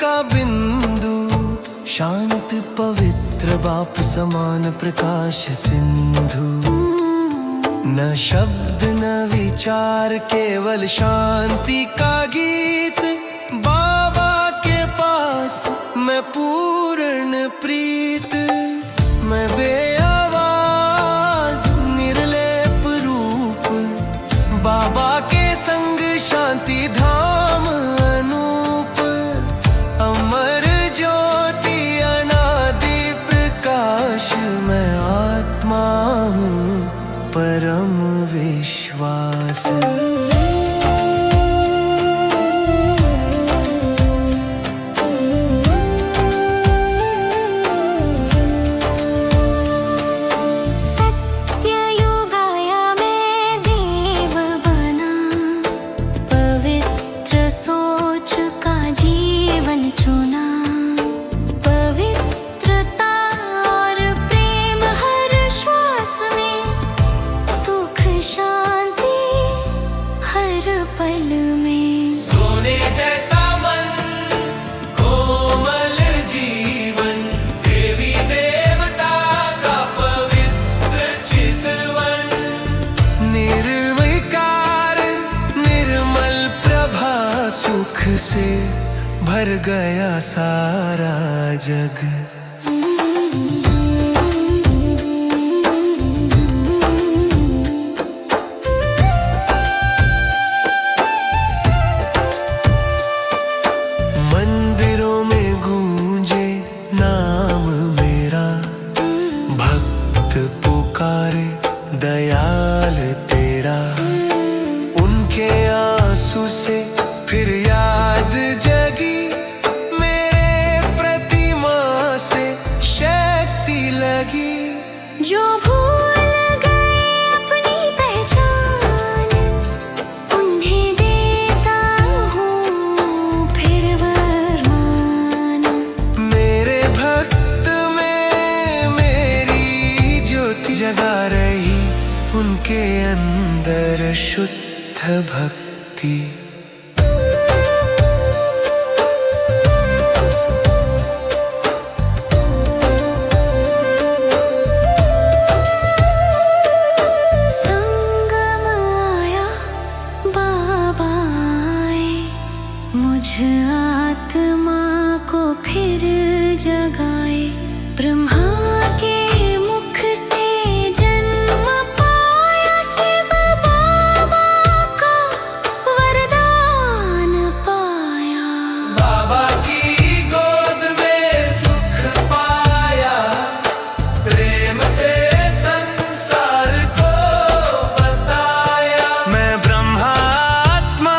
का बिंदु, शांत पवित्र बाप समान प्रकाश सिंधु। न शब्द न विचार, केवल शांति का गीत। बाबा के पास मैं पूर्ण प्रीत। मैं बेआवाज निर्लेप रूप, बाबा के संग शांति धाम अनूप। अमर ज्योति अनादि प्रकाश, मैं आत्मा हूँ परम विश्वास। पल में सोने जैसा मन, कोमल जीवन, देवी देवता का पवित्र चितवन। निर्विकार निर्मल प्रभा, सुख से भर गया सारा जग। मंदिरों में गूंजे नाम मेरा, भक्त पुकारे दयाल तेरा। उनके आंसू से फिर याद जगी, मेरे प्रतिमा से शक्ति लगी। जो भूल गए अपनी पहचान, उन्हें देता हूँ फिर वरदान। मेरे भक्त में मेरी ज्योति जगा रही, उनके अंदर शुद्ध भक्ति। आत्मा को फिर जगाए, ब्रह्मा के मुख से जन्म पाया, शिव बाबा का वरदान पाया। बाबा की गोद में सुख पाया, प्रेम से संसार को बताया। मैं ब्रह्मात्मा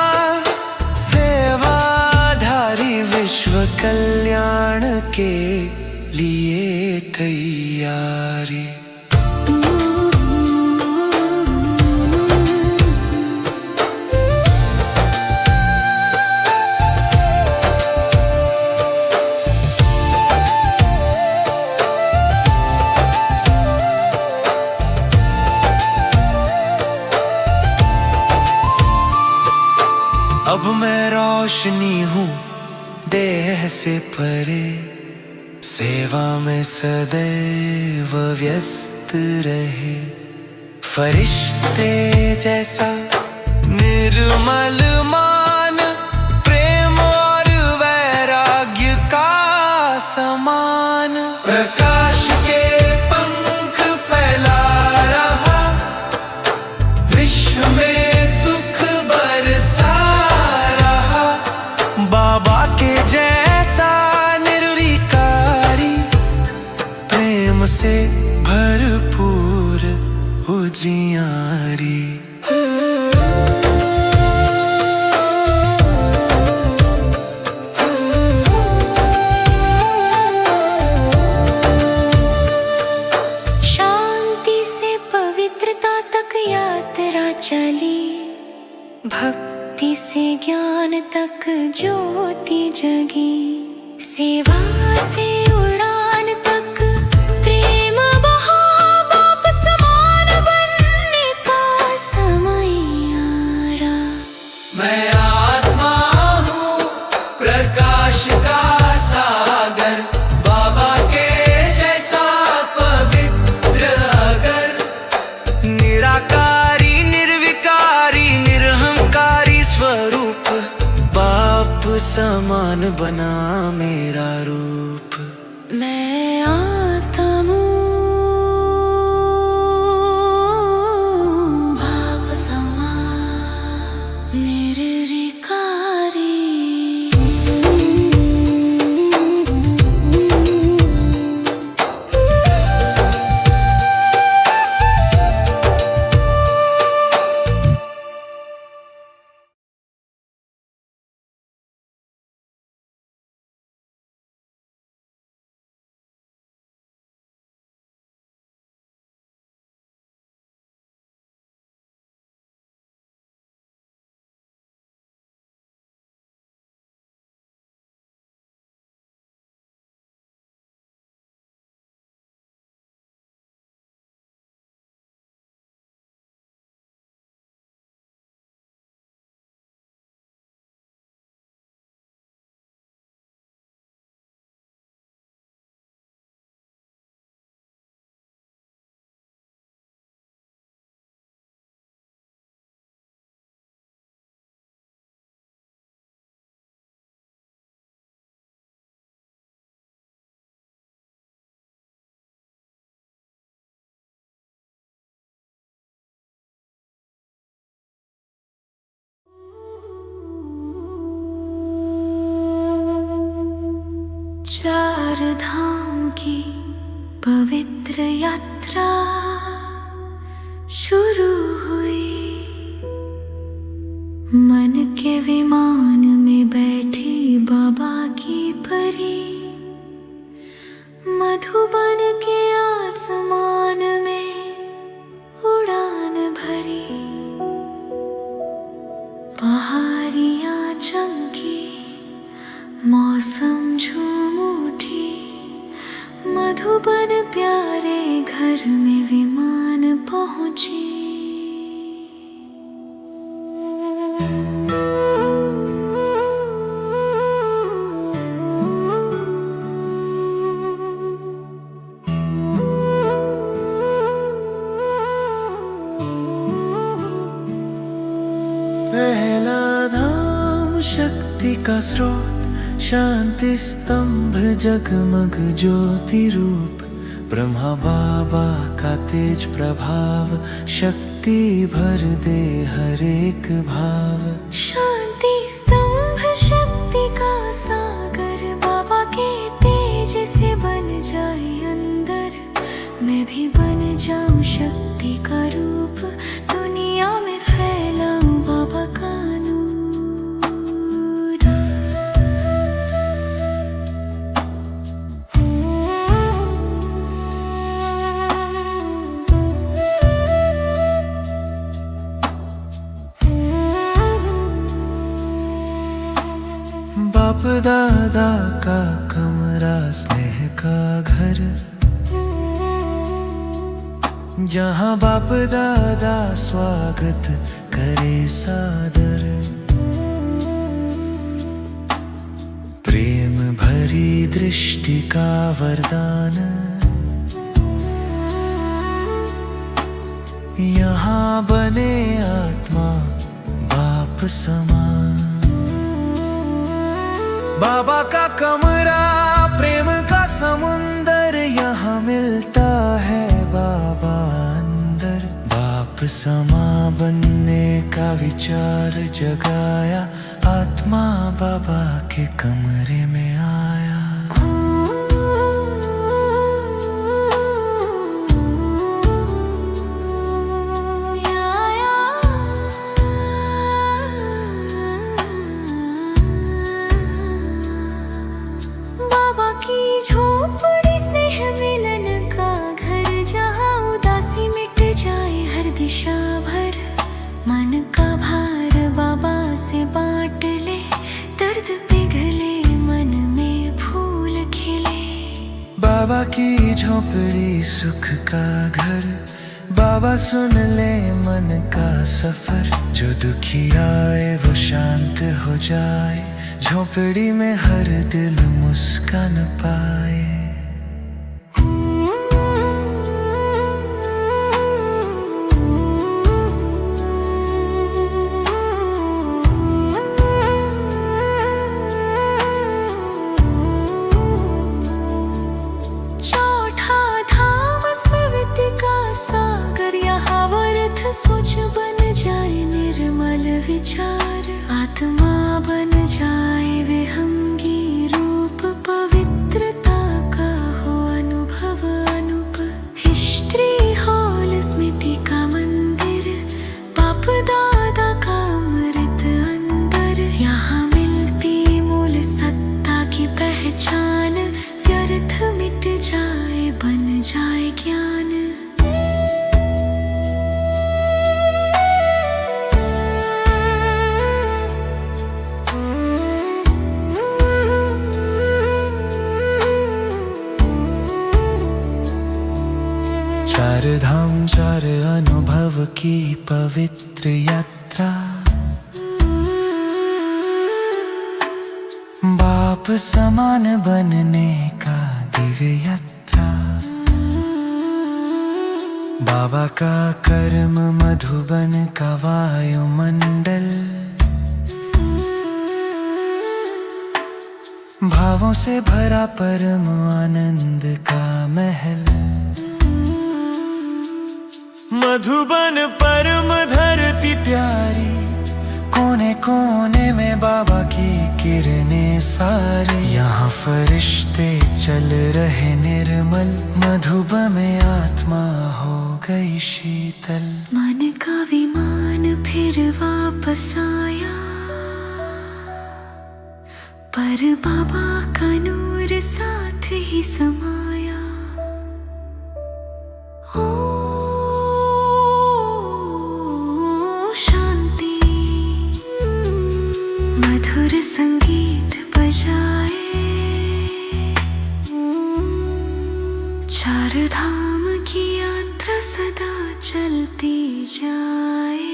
विश्व कल्याण के लिए तैयारी। अब मैं रोशनी हूँ देह से परे, सेवा में सदैव व्यस्त रहे। फरिश्ते जैसा निर्मल मान, प्रेम और वैराग्य का समान। प्रकाश के पंख फैला रहा, विश्व में सुख बरसा रहा। बाबा के जैसा निर्विकारी, प्रेम से भरपूर उजियारी। शांति से पवित्रता तक यात्रा चली, भक्ति से ज्ञान तक ज्योति जगी। सेवा से उड़ान तक प्रेम बहा, बाप समान बनने का समय आ रहा। मैं आत्मा हूँ प्रकाश का मेरा रूप। मैं आता हूँ बाप समा निर्विकारी। चार धाम की पवित्र यात्रा शुरू हुई। मन के विमान में बैठी बाबा की परी, मधुबन के आसमान में उड़ान भरी। पहाड़ियाँ चमकी, मौसम झूम उठी। मधुबन प्यारे घर में विमान पहुंची। पहला धाम शक्ति का स्रोत, शांति स्तंभ जगमग ज्योति रूप। ब्रह्मा बाबा का तेज प्रभाव, शक्ति भर दे हर एक भाव। शांति स्तंभ शक्ति का सागर, बाबा के तेज से बन जाए अंदर। मैं भी बन जाऊं शक्ति का रूप, दुनिया में फैलाऊं बाबा का नूर। बाप दादा का कमरा, स्नेह का घर, जहाँ बाप दादा स्वागत करे सादर। प्रेम भरी दृष्टि का वरदान, यहाँ बने आत्मा बाप समान। बाबा का कमरा, प्रेम का समुंदर, यहाँ मिलता है बाबा अंदर। बाप समा बनने का विचार जगाया, आत्मा बाबा के कमरे में आया। झोपड़ी से है मिलन का घर, जहाँ उदासी मिट जाए हर दिशा भर। मन का भार बाबा से बांट ले, दर्द पिघले मन में फूल खिले। बाबा की झोपड़ी सुख का घर, बाबा सुन ले मन का सफर। जो दुखी आए वो शांत हो जाए, झोपड़ी में हर दिल मुस्कान पाए। पहचान, व्यर्थ मिट जाए बन जाए ज्ञान। चार धाम चार अनुभव की पवित्र यात्रा, बाप समान बनने का दिव्य यात्रा। बाबा का कर्म मधुबन का वायुमंडल, भावों से भरा परम आनंद का महल। मधुबन परम धरती प्यारी, कोने कोने में बाबा की किरणें सारी। यहाँ फरिश्ते चल रहे निर्मल, मधुबन में आत्मा हो गई शीतल। मन का विमान फिर वापस आया, पर बाबा का नूर साथ ही समाया। मधुर संगीत बजाए, चार धाम की यात्रा सदा चलती जाए।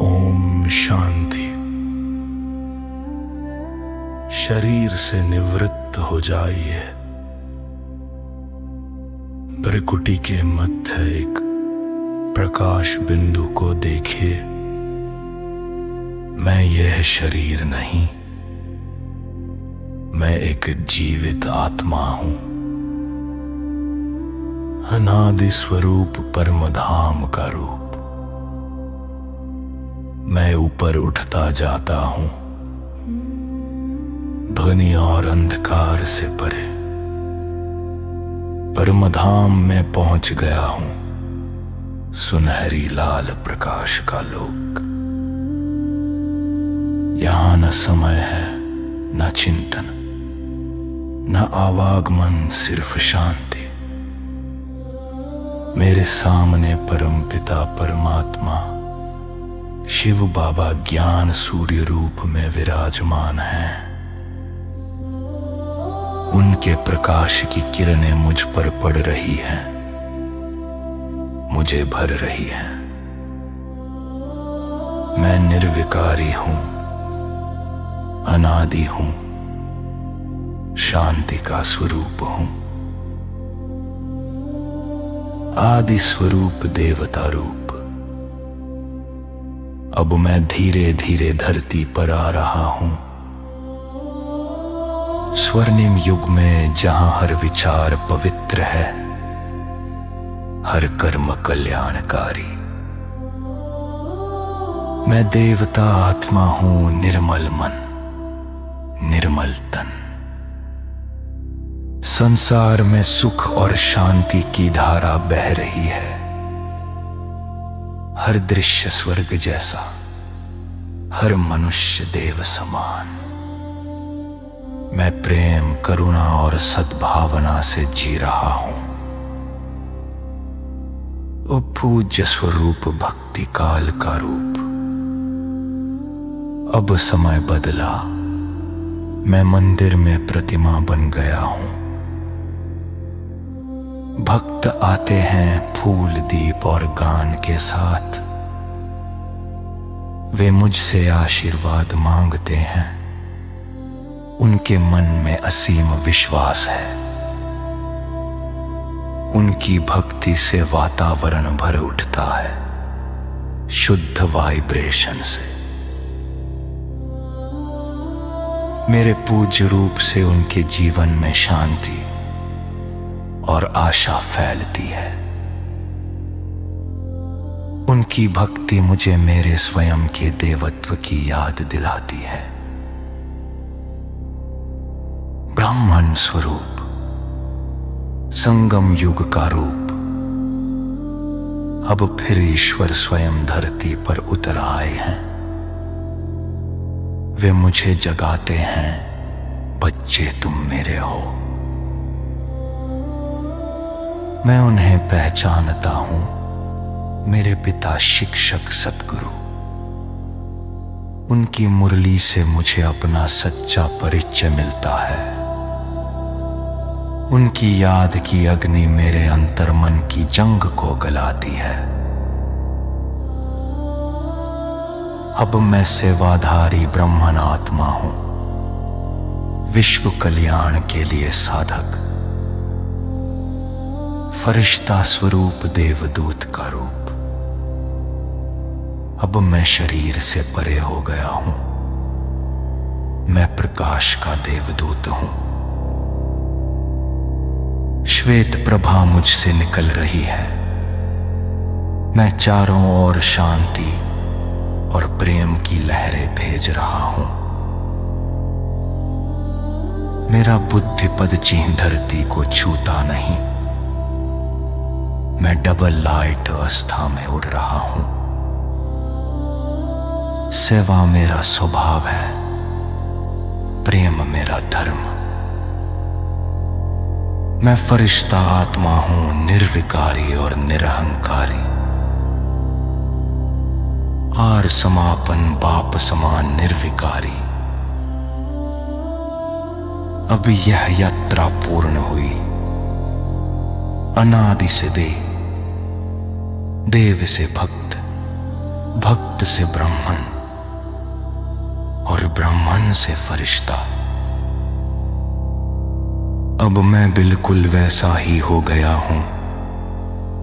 ओम शांति। शरीर से निवृत्त हो जाइए। भ्रिकुटी के मध्य एक प्रकाश बिंदु को देखिए। मैं यह शरीर नहीं, मैं एक जीवित आत्मा हूं। अनादि स्वरूप परम धाम का रूप। मैं ऊपर उठता जाता हूं, ध्वनि और अंधकार से परे। परम धाम में पहुंच गया हूं, सुनहरी लाल प्रकाश का लोक। यहां न समय है, न चिंतन, न आवागमन, सिर्फ शांति। मेरे सामने परम पिता परमात्मा शिव बाबा ज्ञान सूर्य रूप में विराजमान हैं। उनके प्रकाश की किरणें मुझ पर पड़ रही हैं, मुझे भर रही हैं। मैं निर्विकारी हूं, अनादि हूं, शांति का स्वरूप हूं। आदि स्वरूप देवता रूप। अब मैं धीरे धीरे धरती पर आ रहा हूं, स्वर्णिम युग में जहां हर विचार पवित्र है, हर कर्म कल्याणकारी। मैं देवता आत्मा हूं, निर्मल मन, निर्मल तन। संसार में सुख और शांति की धारा बह रही है। हर दृश्य स्वर्ग जैसा, हर मनुष्य देव समान। मैं प्रेम, करुणा और सद्भावना से जी रहा हूं। ओ पूज्य स्वरूप भक्ति काल का रूप, अब समय बदला, मैं मंदिर में प्रतिमा बन गया हूं। भक्त आते हैं फूल, दीप और गान के साथ, वे मुझसे आशीर्वाद मांगते हैं। उनके मन में असीम विश्वास है, उनकी भक्ति से वातावरण भर उठता है शुद्ध वाइब्रेशन से। मेरे पूज्य रूप से उनके जीवन में शांति और आशा फैलती है। उनकी भक्ति मुझे मेरे स्वयं के देवत्व की याद दिलाती है। ब्राह्मण स्वरूप, संगम युग का रूप, अब फिर ईश्वर स्वयं धरती पर उतर आए हैं। वे मुझे जगाते हैं, बच्चे तुम मेरे हो। मैं उन्हें पहचानता हूं, मेरे पिता शिक्षक सतगुरु। उनकी मुरली से मुझे अपना सच्चा परिचय मिलता है। उनकी याद की अग्नि मेरे अंतर्मन की जंग को गलाती है। अब मैं सेवाधारी ब्राह्मण आत्मा हूं, विश्व कल्याण के लिए साधक, फरिश्ता स्वरूप देवदूत का रूप। अब मैं शरीर से परे हो गया हूं, मैं प्रकाश का देवदूत हूं। श्वेत प्रभा मुझसे निकल रही है। मैं चारों ओर शांति और प्रेम की लहरें भेज रहा हूं। मेरा बुद्धि पद चिन्ह धरती को छूता नहीं। मैं डबल लाइट अवस्था में उड़ रहा हूं। सेवा मेरा स्वभाव है, प्रेम मेरा धर्म। मैं फरिश्ता आत्मा हूं, निर्विकारी और निरहंकारी। आर समापन बाप समान निर्विकारी। अब यह यात्रा पूर्ण हुई। अनादि से देव से भक्त, भक्त से ब्राह्मण और ब्राह्मण से फरिश्ता। अब मैं बिल्कुल वैसा ही हो गया हूं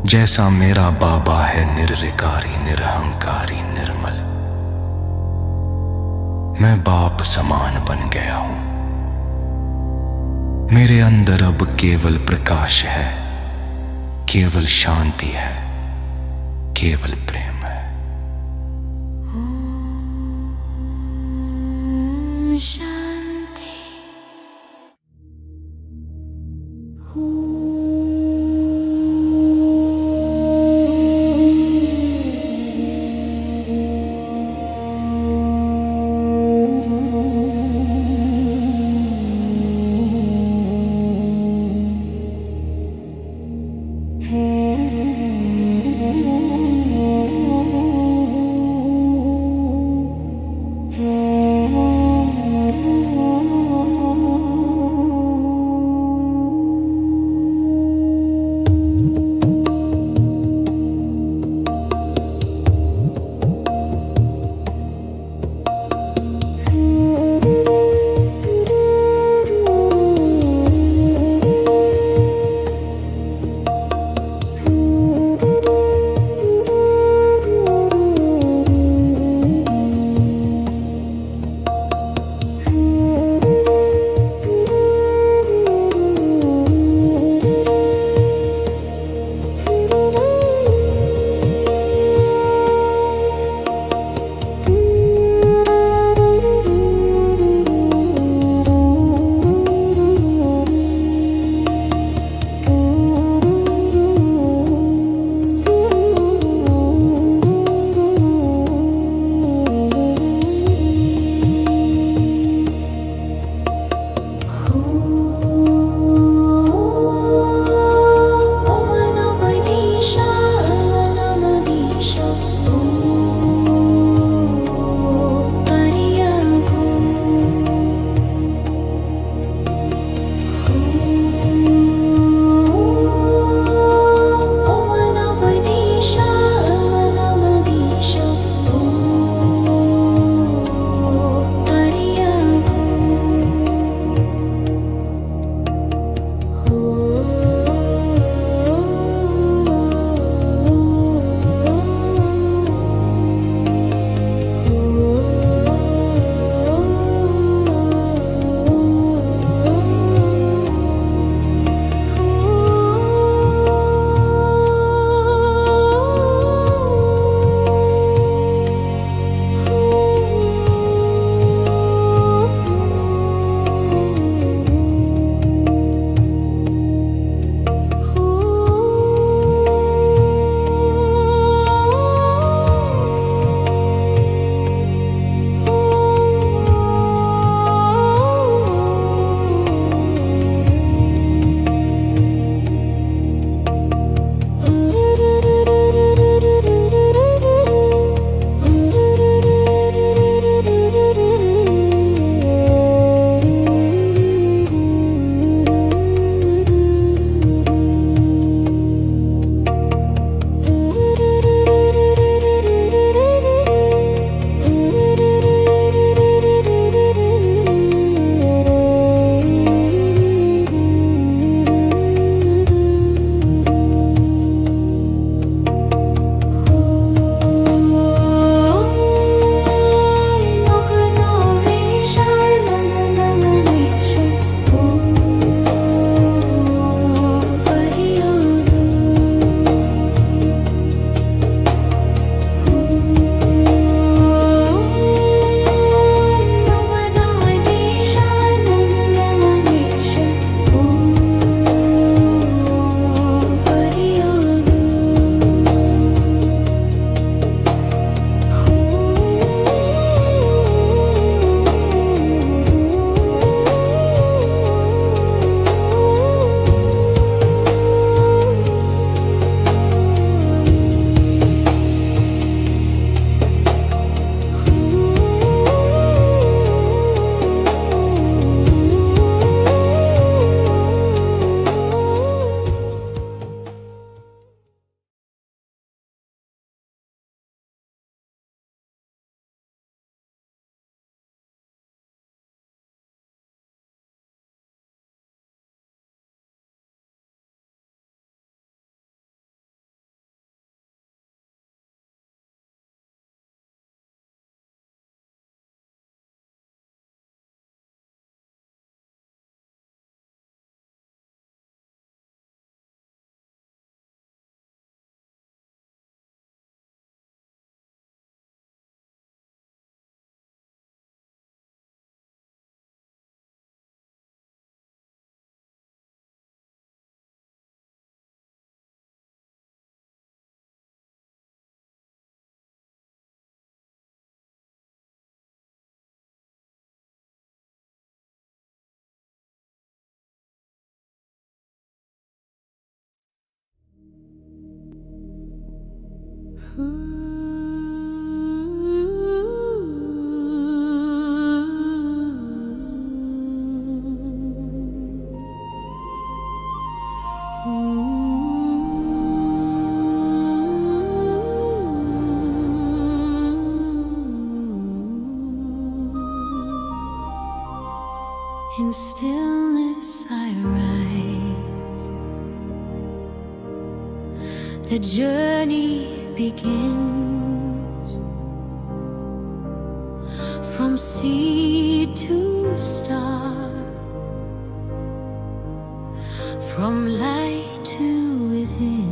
जैसा मेरा बाबा है, निर्विकारी, निरहंकारी, निर्मल। मैं बाप समान बन गया हूं। मेरे अंदर अब केवल प्रकाश है, केवल शांति है, केवल प्रेम है। शांति। In stillness I rise. The journey begins. From seed to star, from light to within.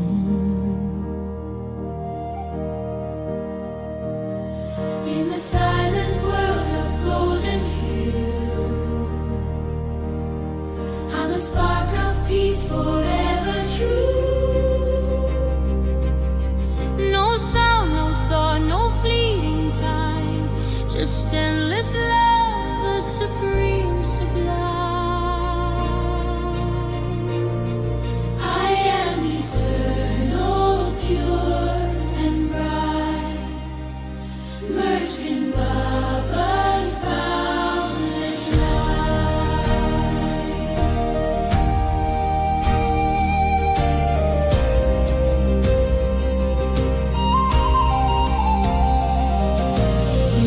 In the silent world of golden hue, I'm a spark of peace forever true. No sound, no thought, no fleeting time, just endless love, the supreme sublime. I am eternal, pure and bright, merged in Baba's boundless light.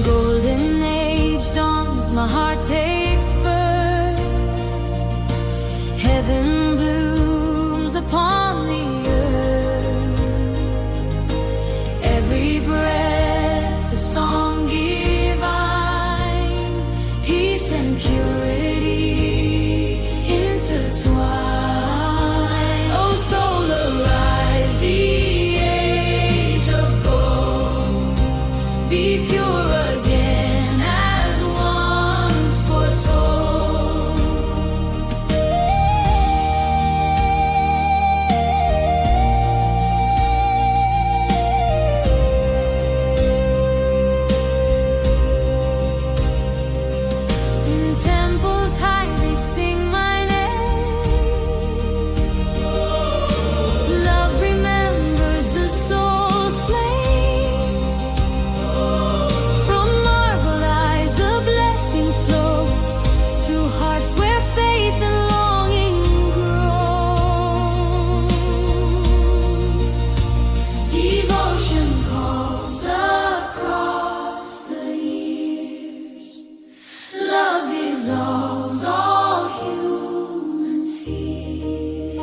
Golden age dawns, my heart takes birth. Heaven blooms upon the earth. Every breath a song divine, peace and purity intertwine. Oh soul, arise, the age of gold, be pure again as once foretold. In temples high they sing my name. Love remembers the soul's flame. From marble eyes the blessing flows to hearts where faith and longing grows. Devotion calls across the years. Love dissolves all human fear.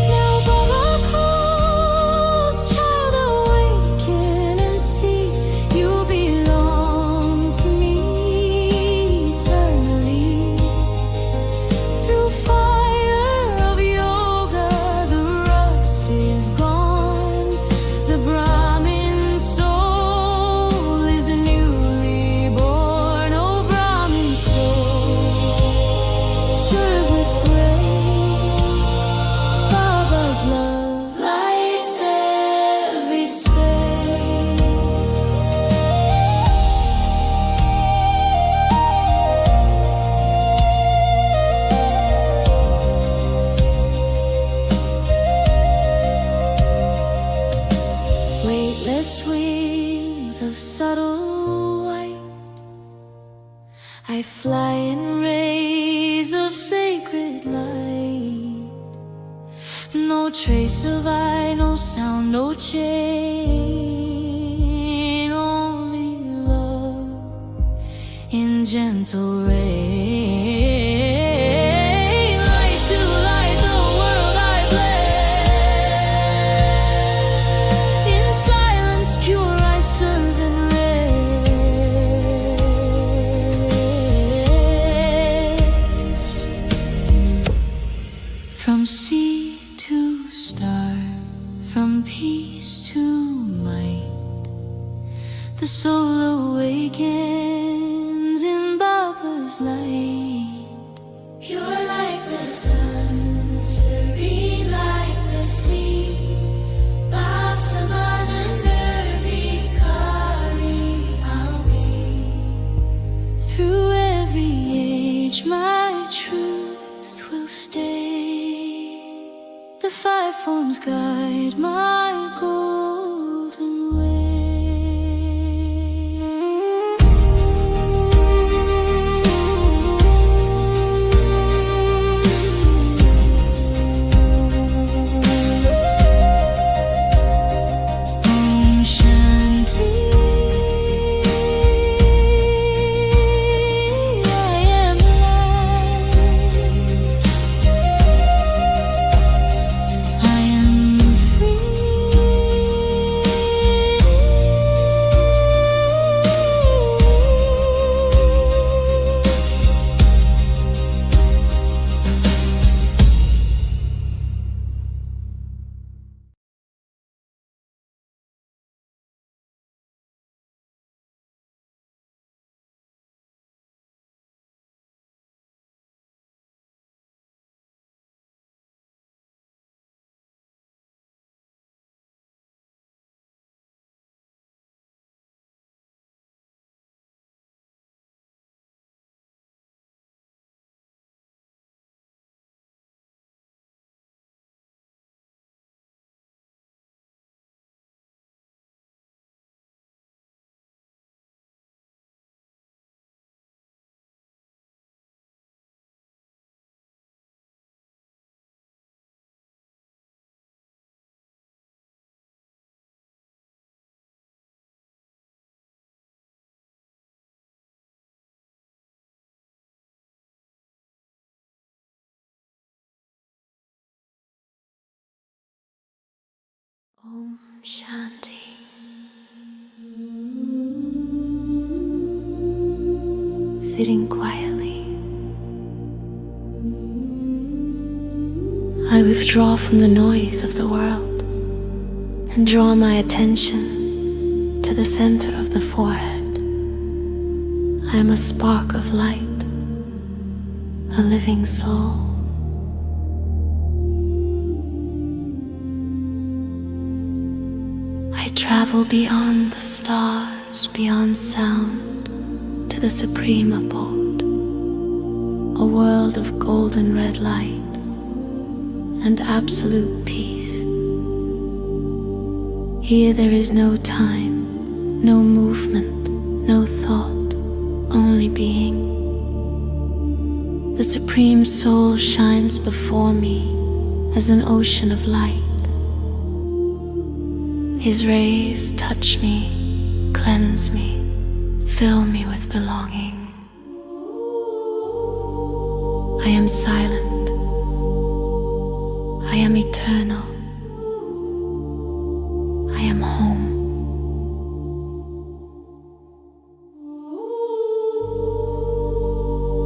Now Baba calls, child, awaken and see you belong to me eternally. Through fire of yoga, the rust is gone. The Brahmin soul is newly born. Oh, Brahmin soul, serve with grace. Baba's love lights every space. Weightless wings of subtle white, I fly in rays of sacred light. No trace of eye, no sound, no chain, only love in gentle rain. Light to light the world I bless. In silence pure I serve and rest. From sea to star, from peace to might, the soul awakens in Baba's light. Pure like the sun, serene like the sea, Bapsamana Nirvikari I'll be. Through every age my truth will stay. The five forms guide my golden way. Om Shanti. Sitting quietly, I withdraw from the noise of the world and draw my attention to the center of the forehead. I am a spark of light, a living soul. I travel beyond the stars, beyond sound, to the supreme abode, a world of golden red light and absolute peace. Here there is no time, no movement, no thought, only being. The Supreme Soul shines before me as an ocean of light. His rays touch me, cleanse me, fill me with belonging. I am silent. I am eternal. I am home.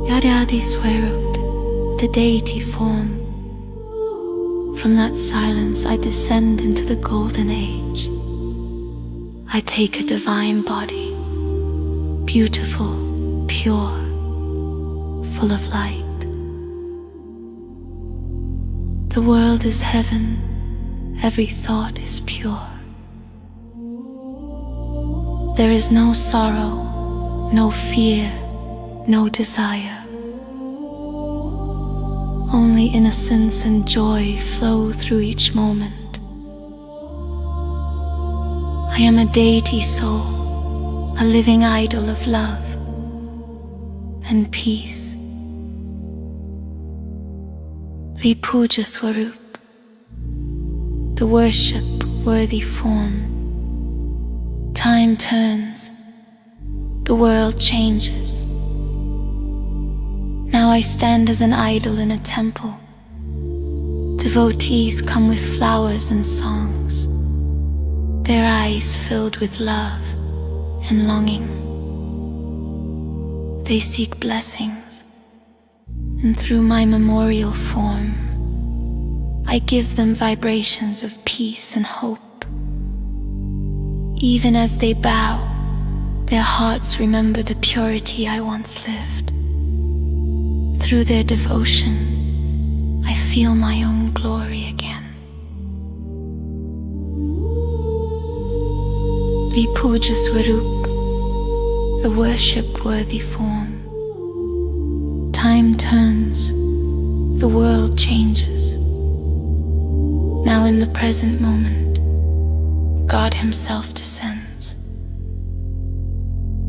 Yadadi Swarut, the deity form. From that silence I descend into the golden age. I take a divine body, beautiful, pure, full of light. The world is heaven, every thought is pure. There is no sorrow, no fear, no desire. Only innocence and joy flow through each moment. I am a deity soul, a living idol of love and peace. The Puja Swarup, the worship worthy form. Time turns, the world changes. Now I stand as an idol in a temple. Devotees come with flowers and songs, their eyes filled with love and longing. They seek blessings, and through my memorial form, I give them vibrations of peace and hope. Even as they bow, their hearts remember the purity I once lived. Through their devotion, I feel my own glory again. The Puja Swarup, the worship-worthy form. Time turns, the world changes. Now in the present moment, God Himself descends.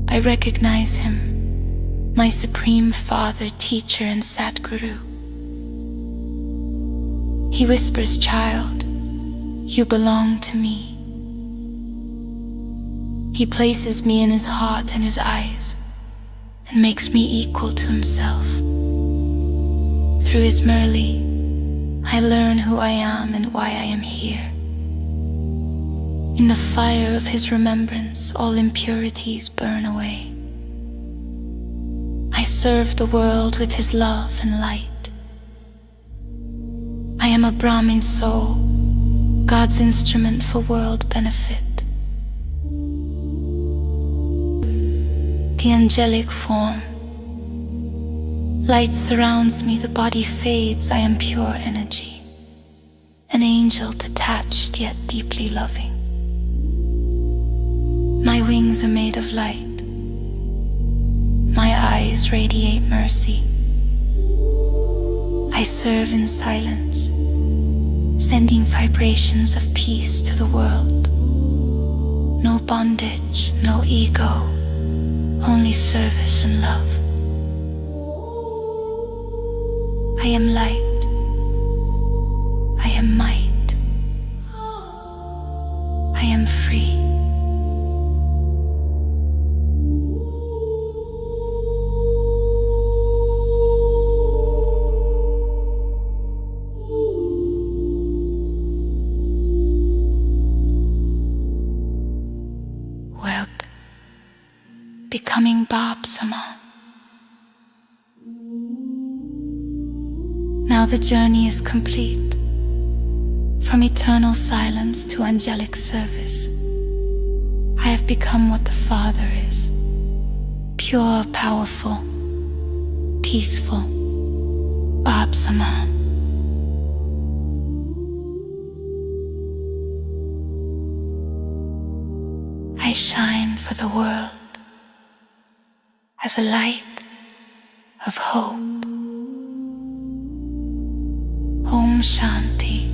I recognize Him, my Supreme Father, Teacher, and Satguru. He whispers, "Child, you belong to me." He places me in His heart and His eyes and makes me equal to Himself. Through His Murli, I learn who I am and why I am here. In the fire of His remembrance, all impurities burn away. I serve the world with His love and light. I am a Brahmin soul, God's instrument for world benefit. The angelic form. Light surrounds me, the body fades, I am pure energy. An angel detached yet deeply loving. My wings are made of light. My eyes radiate mercy. I serve in silence, sending vibrations of peace to the world. No bondage, no ego, only service and love. I am light. I am might. I am free. becoming Bab Sama. Now the journey is complete. From eternal silence to angelic service, I have become what the Father is. Pure, powerful, peaceful, Bab Sama. I shine for the world as a light of hope. Om Shanti.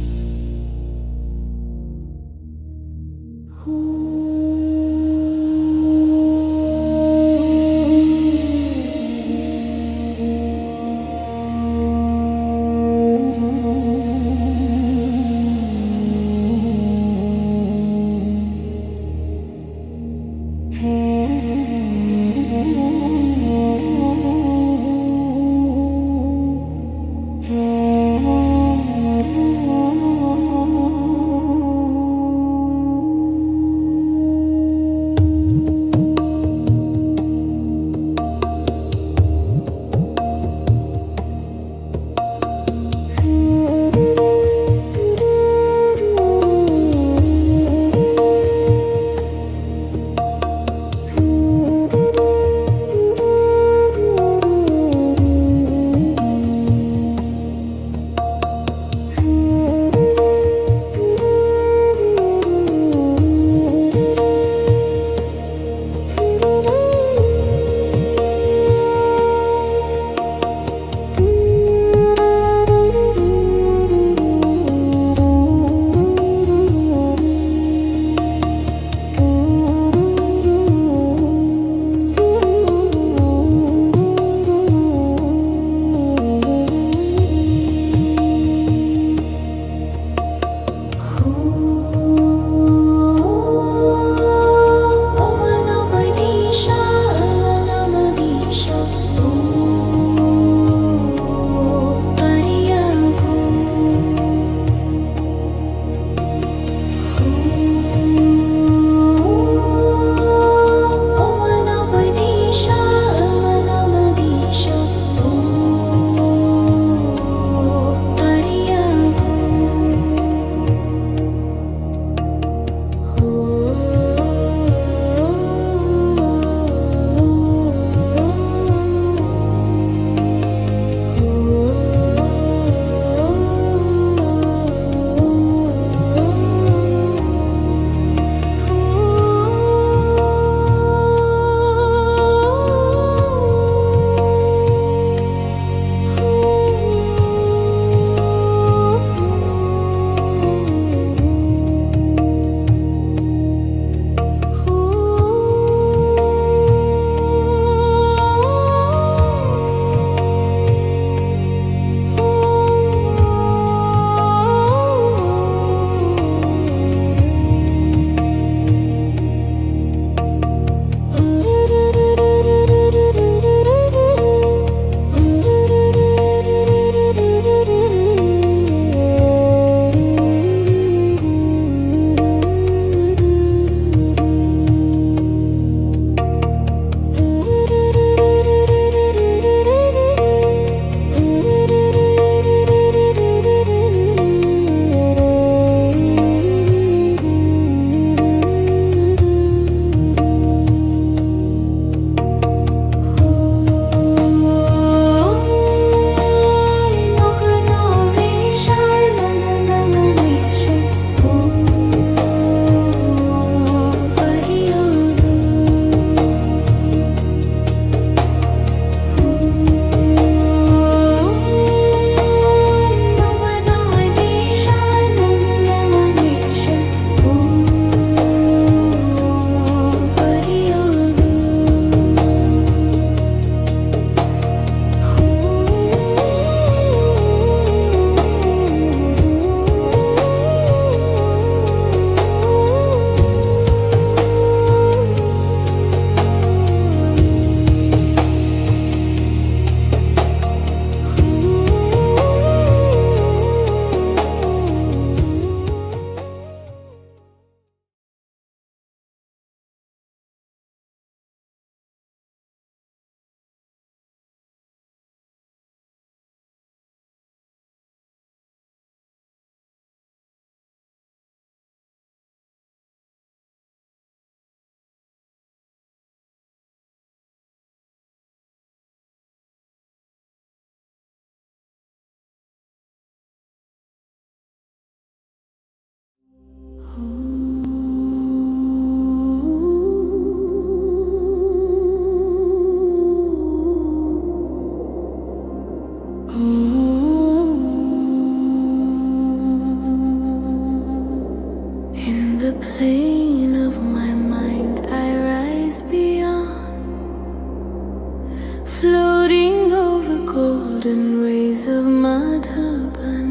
golden rays of Madhaban.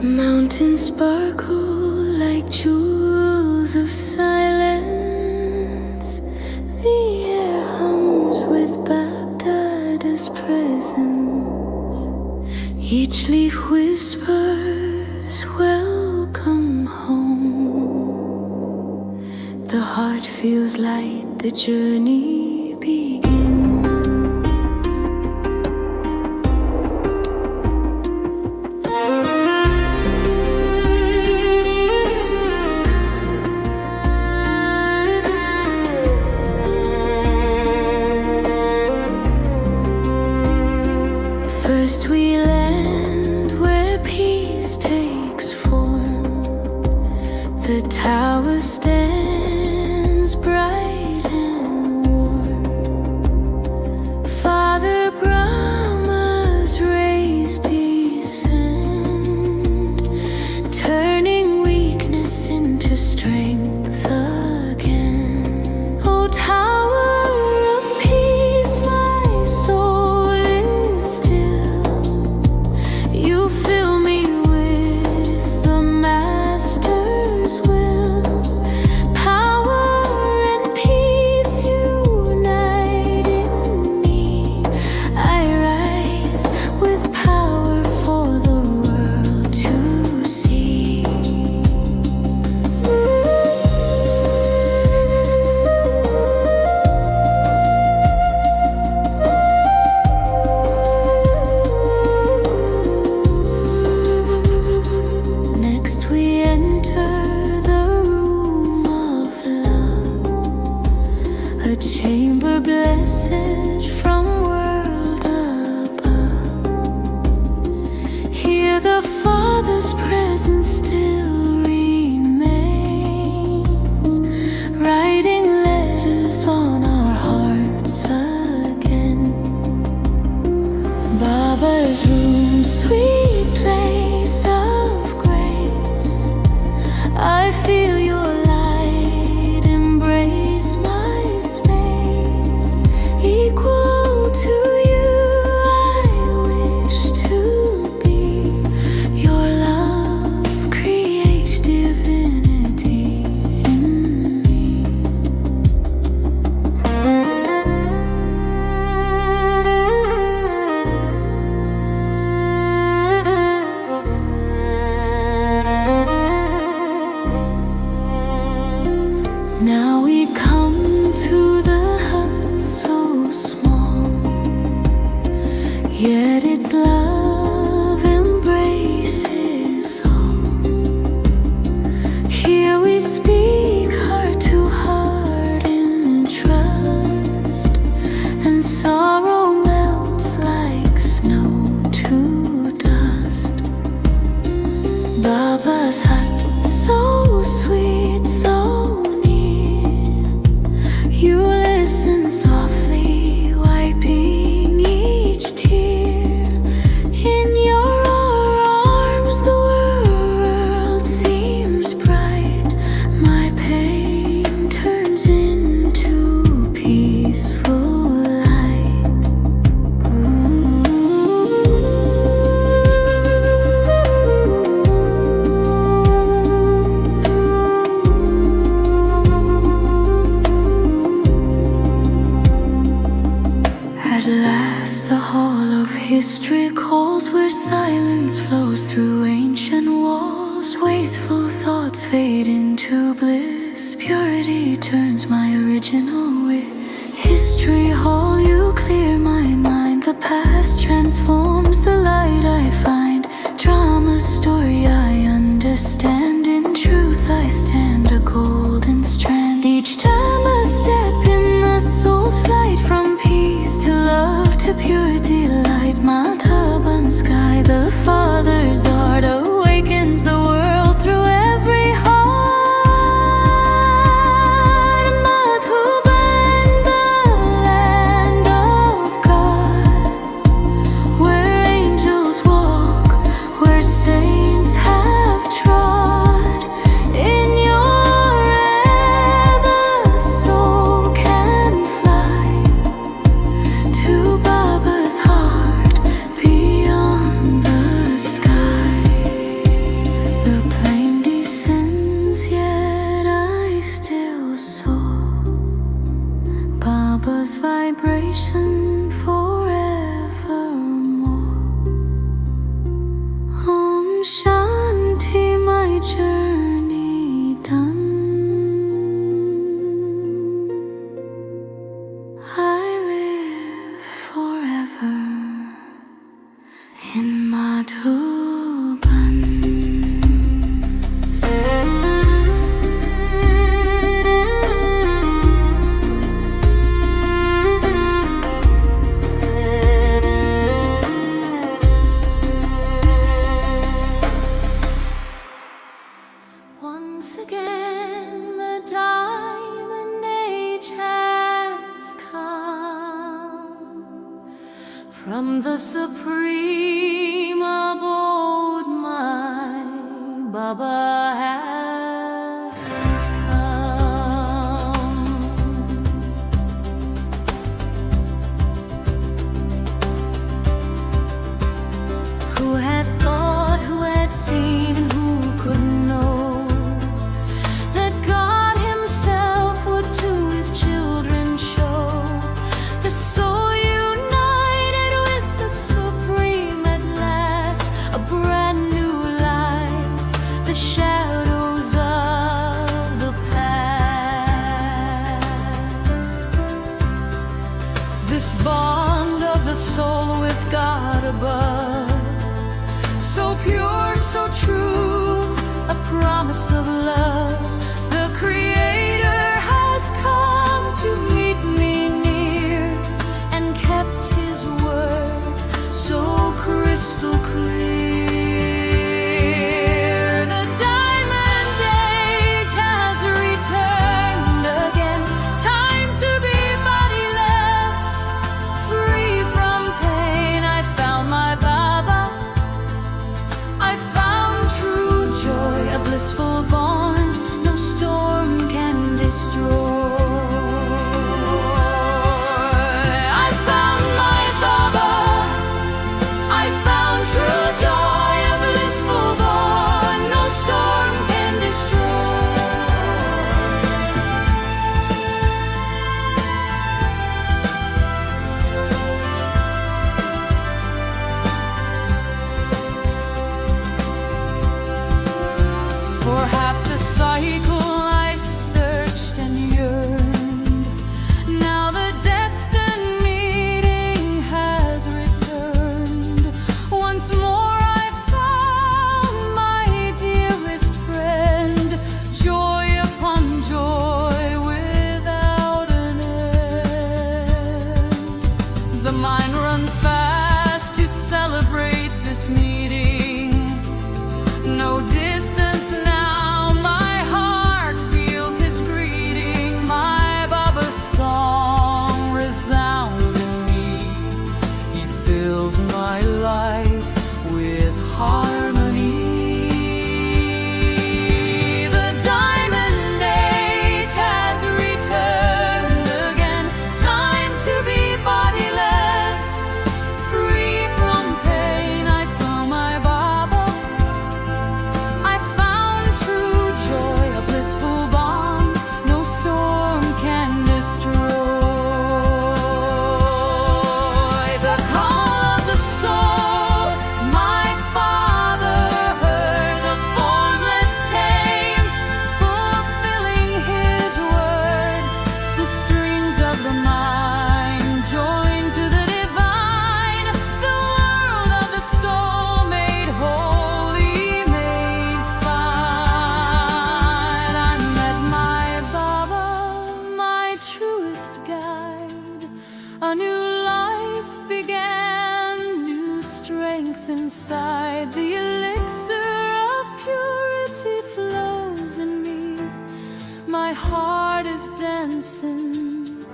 Mountains sparkle like jewels of silence. The air hums with Baghdad's presence. Each leaf whispers, welcome home. The heart feels light, the journey begins. First we land where peace takes form. The tower stands bright and warm. Father Brahma's rays descend, turning weakness into strength again. Oh, tower of peace, my soul is still. You fill me with the Master's will. Power and peace unite in me. I rise with power for the world to see. Next we enter the room of love, a chamber blessed from world above. Here the Father's presence still remains, writing letters on our hearts again. Baba's room, sweet place of grace. I feel your light embrace my space. Equal to you, I wish to be. Your love creates divinity in me. Now we come to the hut so small, yet its love embraces all. Here we speak heart to heart in trust, and sorrow melts like snow to dust. Baba's hut, so sweet, so you listen softly, wiping each tear. In your arms the world seems bright. My pain turns into peaceful light. At last the hall of history calls, where silence flows through ancient walls. Wasteful thoughts fade into bliss. Purity turns my original wit. History hall, you clear my mind. The past transforms the light I find. Drama story I understand. In truth I stand a golden strand. Each time I step in the soul's flight, from peace to love to pure delight. Madhaban sky, the Father's art awakens the world through every heart. Madhuban, the land of God, where angels walk, where saints have trod. From the supreme abode my Baba has come. Who had thought, who had seen, and who could know that God himself would to his children show the soul united with the supreme at last, a brand new life, the shadows of the past. This bond of the soul with God above, so pure, so true, a promise of love. The Creator has come to meet me near and kept his word so crystal clear. The diamond age has returned again. Time to be bodiless, free from pain. I found my Baba. I found true joy, a blissful bond no storm can destroy. I found my Baba. I found true joy, a blissful bond no storm can destroy. For half the cycle I searched and yearned. Now the destined meeting has returned. Once more I found my dearest friend. Joy upon joy without an end. The mind runs fast to celebrate this meeting. No distance now, my heart feels his greeting. My Baba's song resounds in me. He fills my life with harmony. The diamond age has returned again. Time to be bodiless, free from pain. I found my Baba. I found true joy, a blissful bond no storm can destroy. The call of the soul, my Father heard. The formless came, fulfilling his word. The strings of the mind joined to the divine. The world of the soul made holy, made fine. I met my Baba, my truest guide. A new life began, new strength inside. The elixir of purity flows in me. My heart is dancing,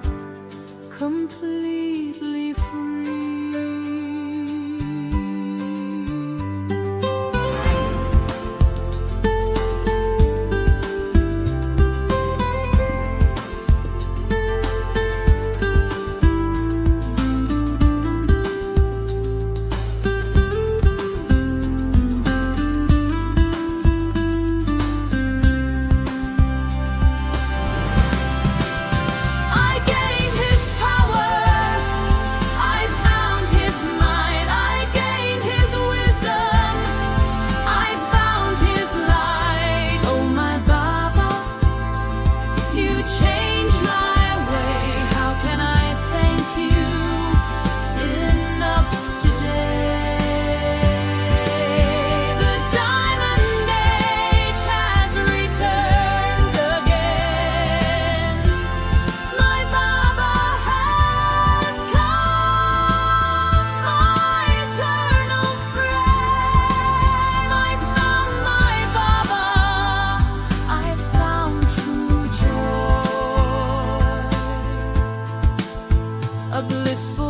completely free. I gained his power. I found his might. I gained his wisdom. I found his light. Oh my Baba, you changed my way. How can I thank you enough today? The diamond age has returned again. My Baba has come, my eternal friend. I found my Baba. I found true joy, a blissful